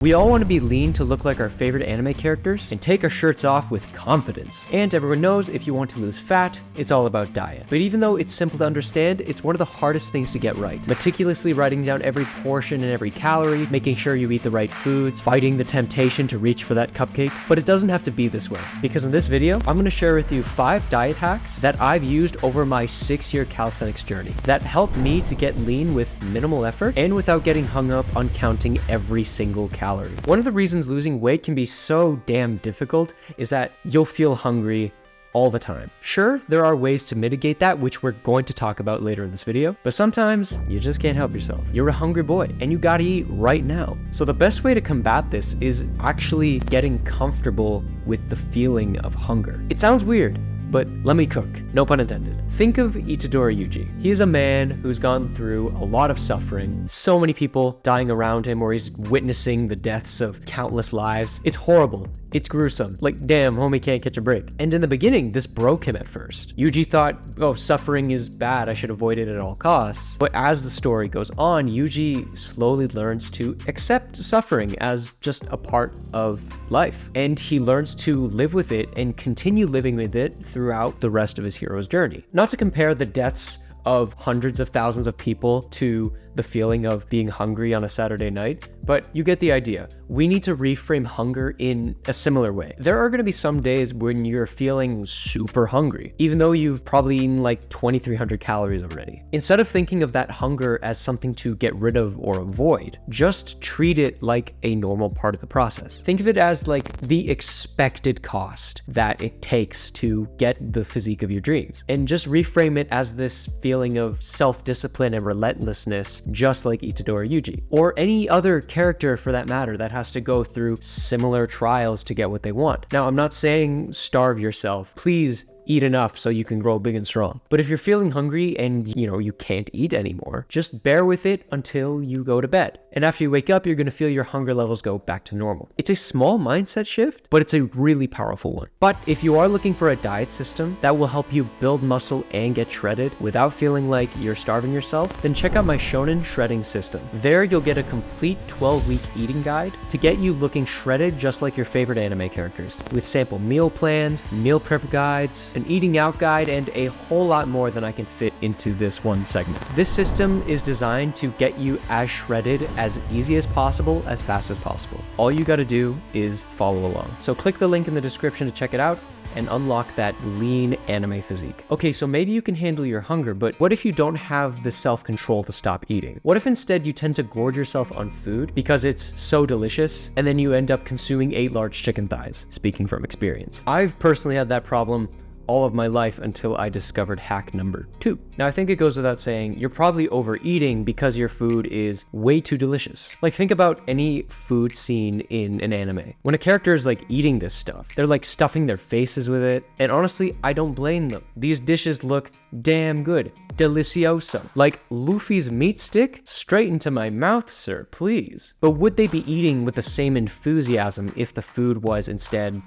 We all want to be lean to look like our favorite anime characters and take our shirts off with confidence. And everyone knows if you want to lose fat, it's all about diet. But even though it's simple to understand, it's one of the hardest things to get right. Meticulously writing down every portion and every calorie, making sure you eat the right foods, fighting the temptation to reach for that cupcake. But it doesn't have to be this way, because in this video, I'm going to share with you 5 diet hacks that I've used over my 6-year calisthenics journey that helped me to get lean with minimal effort and without getting hung up on counting every single calorie. One of the reasons losing weight can be so damn difficult is that you'll feel hungry all the time. Sure, there are ways to mitigate that, which we're going to talk about later in this video, but sometimes you just can't help yourself. You're a hungry boy and you gotta eat right now. So the best way to combat this is actually getting comfortable with the feeling of hunger. It sounds weird, but let me cook, no pun intended. Think of Itadori Yuji. He is a man who's gone through a lot of suffering, so many people dying around him, or he's witnessing the deaths of countless lives. It's horrible, it's gruesome, like damn, homie can't catch a break. And in the beginning, this broke him at first. Yuji thought, oh, suffering is bad, I should avoid it at all costs. But as the story goes on, Yuji slowly learns to accept suffering as just a part of life. And he learns to live with it and continue living with it throughout the rest of his hero's journey. Not to compare the deaths of hundreds of thousands of people to the feeling of being hungry on a Saturday night, but you get the idea. We need to reframe hunger in a similar way. There are going to be some days when you're feeling super hungry, even though you've probably eaten like 2,300 calories already. Instead of thinking of that hunger as something to get rid of or avoid, just treat it like a normal part of the process. Think of it as like the expected cost that it takes to get the physique of your dreams, and just reframe it as this feeling of self-discipline and relentlessness, just like Itadori Yuji, or any other character for that matter that has to go through similar trials to get what they want. Now, I'm not saying starve yourself. Please eat enough so you can grow big and strong. But if you're feeling hungry and you can't eat anymore, just bear with it until you go to bed. And after you wake up, you're going to feel your hunger levels go back to normal. It's a small mindset shift, but it's a really powerful one. But if you are looking for a diet system that will help you build muscle and get shredded without feeling like you're starving yourself, then check out my Shonen Shredding System. There you'll get a complete 12-week eating guide to get you looking shredded just like your favorite anime characters, with sample meal plans, meal prep guides, an eating out guide, and a whole lot more than I can fit into this one segment. This system is designed to get you as shredded as easy as possible, as fast as possible. All you gotta do is follow along. So click the link in the description to check it out and unlock that lean anime physique. Okay, so maybe you can handle your hunger, but what if you don't have the self-control to stop eating? What if instead you tend to gorge yourself on food because it's so delicious, and then you end up consuming 8 large chicken thighs? Speaking from experience. I've personally had that problem all of my life until I discovered hack number 2. Now, I think it goes without saying, you're probably overeating because your food is way too delicious. Like, think about any food scene in an anime. When a character is like eating this stuff, they're like stuffing their faces with it. And honestly, I don't blame them. These dishes look damn good. Delicioso. Like Luffy's meat stick? Straight into my mouth, sir, please. But would they be eating with the same enthusiasm if the food was instead,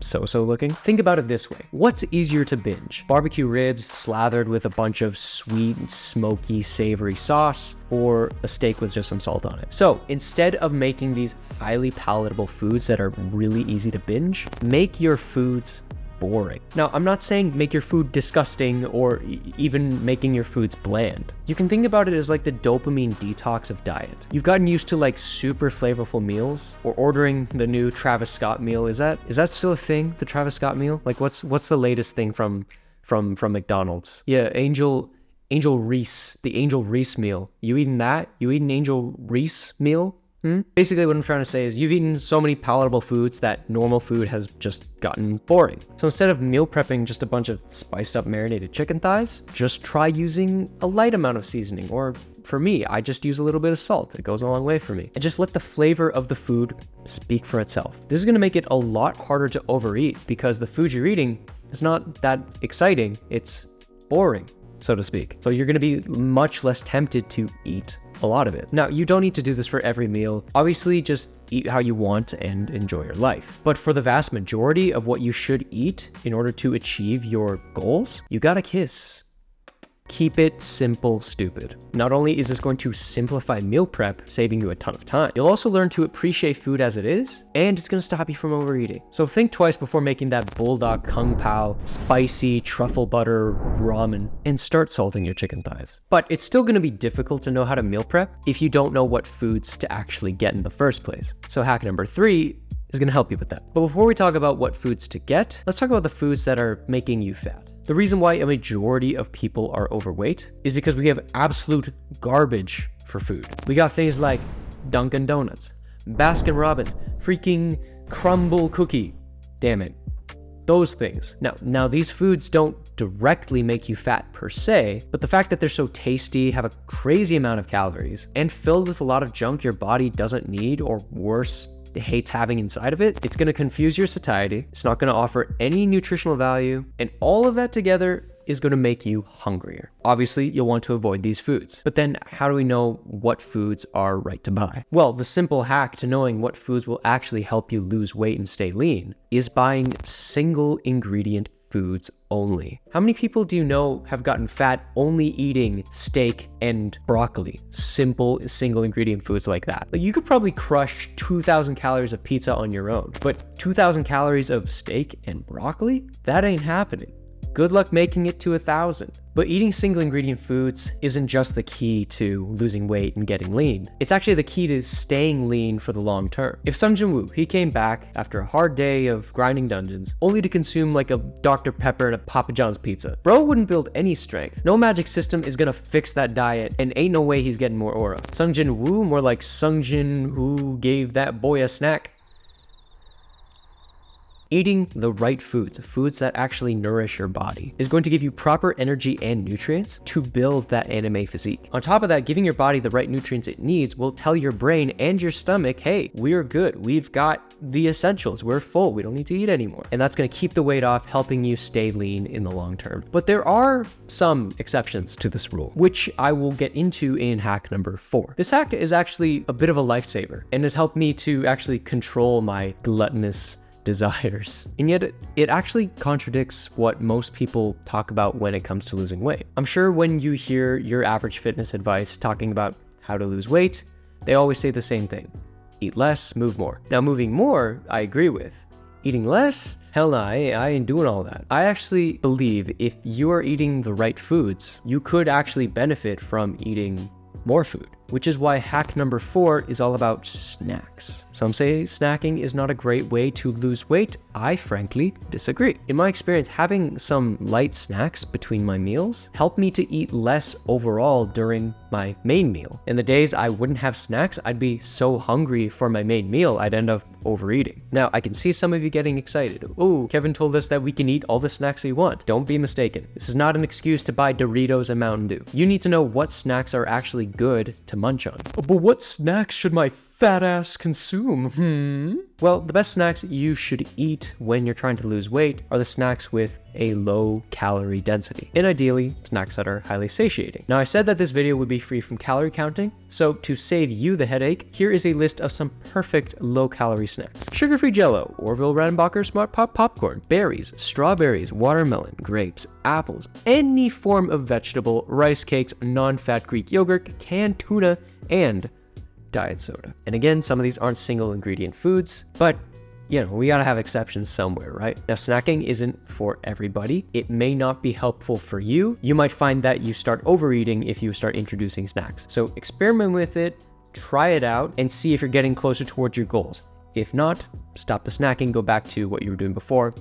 so-so looking? Think about it this way. What's easier to binge? Barbecue ribs slathered with a bunch of sweet, smoky, savory sauce, or a steak with just some salt on it? So instead of making these highly palatable foods that are really easy to binge, make your foods boring. Now, I'm not saying make your food disgusting or even making your foods bland. You can think about it as like the dopamine detox of diet. You've gotten used to like super flavorful meals, or ordering the new Travis Scott meal. Is that still a thing? The Travis Scott meal? Like what's the latest thing from McDonald's? Yeah, Angel Reese, the Angel Reese meal. You eating that? You eating Angel Reese meal? Basically, what I'm trying to say is you've eaten so many palatable foods that normal food has just gotten boring. So instead of meal prepping just a bunch of spiced up marinated chicken thighs, just try using a light amount of seasoning. Or for me, I just use a little bit of salt. It goes a long way for me. And just let the flavor of the food speak for itself. This is going to make it a lot harder to overeat because the food you're eating is not that exciting. It's boring, so to speak. So you're going to be much less tempted to eat a lot of it. Now, you don't need to do this for every meal. Obviously, just eat how you want and enjoy your life. But for the vast majority of what you should eat in order to achieve your goals, you gotta kiss Keep it simple, stupid. Not only is this going to simplify meal prep, saving you a ton of time, you'll also learn to appreciate food as it is, and it's gonna stop you from overeating. So think twice before making that bulldog kung pao, spicy truffle butter ramen, and start salting your chicken thighs. But it's still gonna be difficult to know how to meal prep if you don't know what foods to actually get in the first place. So hack number 3 is gonna help you with that. But before we talk about what foods to get, let's talk about the foods that are making you fat. The reason why a majority of people are overweight is because we have absolute garbage for food. We got things like Dunkin' Donuts, Baskin Robbins, freaking crumble cookie. Damn it. Those things. Now these foods don't directly make you fat per se, but the fact that they're so tasty, have a crazy amount of calories, and filled with a lot of junk your body doesn't need, or worse, hates having inside of it, it's going to confuse your satiety, it's not going to offer any nutritional value, and all of that together is going to make you hungrier. Obviously, you'll want to avoid these foods. But then how do we know what foods are right to buy? Well, the simple hack to knowing what foods will actually help you lose weight and stay lean is buying single ingredient foods only. How many people do you know have gotten fat only eating steak and broccoli? Simple single ingredient foods like that. Like, you could probably crush 2,000 calories of pizza on your own, but 2,000 calories of steak and broccoli? That ain't happening. Good luck making it to 1,000. But eating single ingredient foods isn't just the key to losing weight and getting lean. It's actually the key to staying lean for the long term. If Sung Jin Woo, he came back after a hard day of grinding dungeons, only to consume like a Dr. Pepper and a Papa John's pizza, bro wouldn't build any strength. No magic system is gonna fix that diet, and ain't no way he's getting more aura. Sung Jin Woo, more like Sung Jin who gave that boy a snack. Eating the right foods that actually nourish your body, is going to give you proper energy and nutrients to build that anime physique. On top of that, giving your body the right nutrients it needs will tell your brain and your stomach, hey, we're good. We've got the essentials. We're full. We don't need to eat anymore. And that's going to keep the weight off, helping you stay lean in the long term. But there are some exceptions to this rule, which I will get into in hack number 4. This hack is actually a bit of a lifesaver and has helped me to actually control my gluttonous desires. And yet it actually contradicts what most people talk about when it comes to losing weight. I'm sure when you hear your average fitness advice talking about how to lose weight, they always say the same thing. Eat less, move more. Now, moving more, I agree with. Eating less? Hell no, I ain't doing all that. I actually believe if you are eating the right foods, you could actually benefit from eating more food, which is why hack number 4 is all about snacks. Some say snacking is not a great way to lose weight. I frankly disagree. In my experience, having some light snacks between my meals helped me to eat less overall during my main meal. In the days I wouldn't have snacks, I'd be so hungry for my main meal, I'd end up overeating. Now, I can see some of you getting excited. Oh, Kevin told us that we can eat all the snacks we want. Don't be mistaken. This is not an excuse to buy Doritos and Mountain Dew. You need to know what snacks are actually good to munch on. But what snacks should my fat ass consume? Well, the best snacks you should eat when you're trying to lose weight are the snacks with a low calorie density, and ideally snacks that are highly satiating. Now, I said that this video would be free from calorie counting, so to save you the headache, here is a list of some perfect low calorie snacks. Sugar-free Jell-O, Orville Redenbacher Smart Pop popcorn, berries, strawberries, watermelon, grapes, apples, any form of vegetable, rice cakes, non-fat Greek yogurt, canned tuna, and diet soda. And again, some of these aren't single ingredient foods, but you know, we gotta have exceptions somewhere, right? Now, snacking isn't for everybody. It may not be helpful for you. You might find that you start overeating if you start introducing snacks. So experiment with it, try it out, and see if you're getting closer towards your goals. If not, stop the snacking, go back to what you were doing before.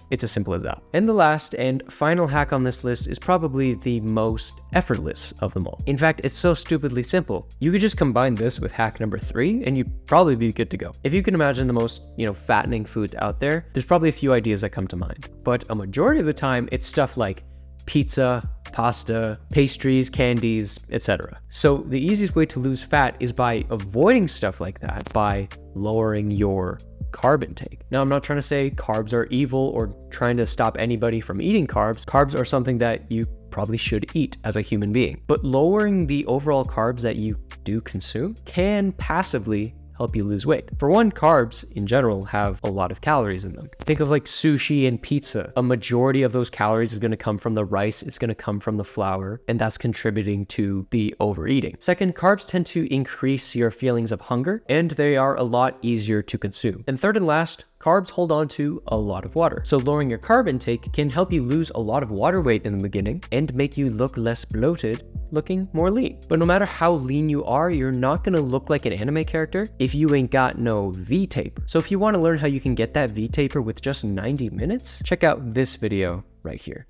It's as simple as that. And the last and final hack on this list is probably the most effortless of them all. In fact, it's so stupidly simple. You could just combine this with hack number 3 and you'd probably be good to go. If you can imagine the most, fattening foods out there, there's probably a few ideas that come to mind. But a majority of the time, it's stuff like pizza, pasta, pastries, candies, etc. So the easiest way to lose fat is by avoiding stuff like that, by lowering your carb intake. Now, I'm not trying to say carbs are evil or trying to stop anybody from eating carbs. Carbs are something that you probably should eat as a human being. But lowering the overall carbs that you do consume can passively help you lose weight. For one, carbs in general have a lot of calories in them. Think of like sushi and pizza. A majority of those calories is going to come from the rice, it's going to come from the flour, and that's contributing to the overeating. Second, carbs tend to increase your feelings of hunger, and they are a lot easier to consume. And third and last, carbs hold on to a lot of water. So lowering your carb intake can help you lose a lot of water weight in the beginning and make you look less bloated, looking more lean. But no matter how lean you are, you're not gonna look like an anime character if you ain't got no V-taper. So if you wanna learn how you can get that V-taper with just 90 minutes, check out this video right here.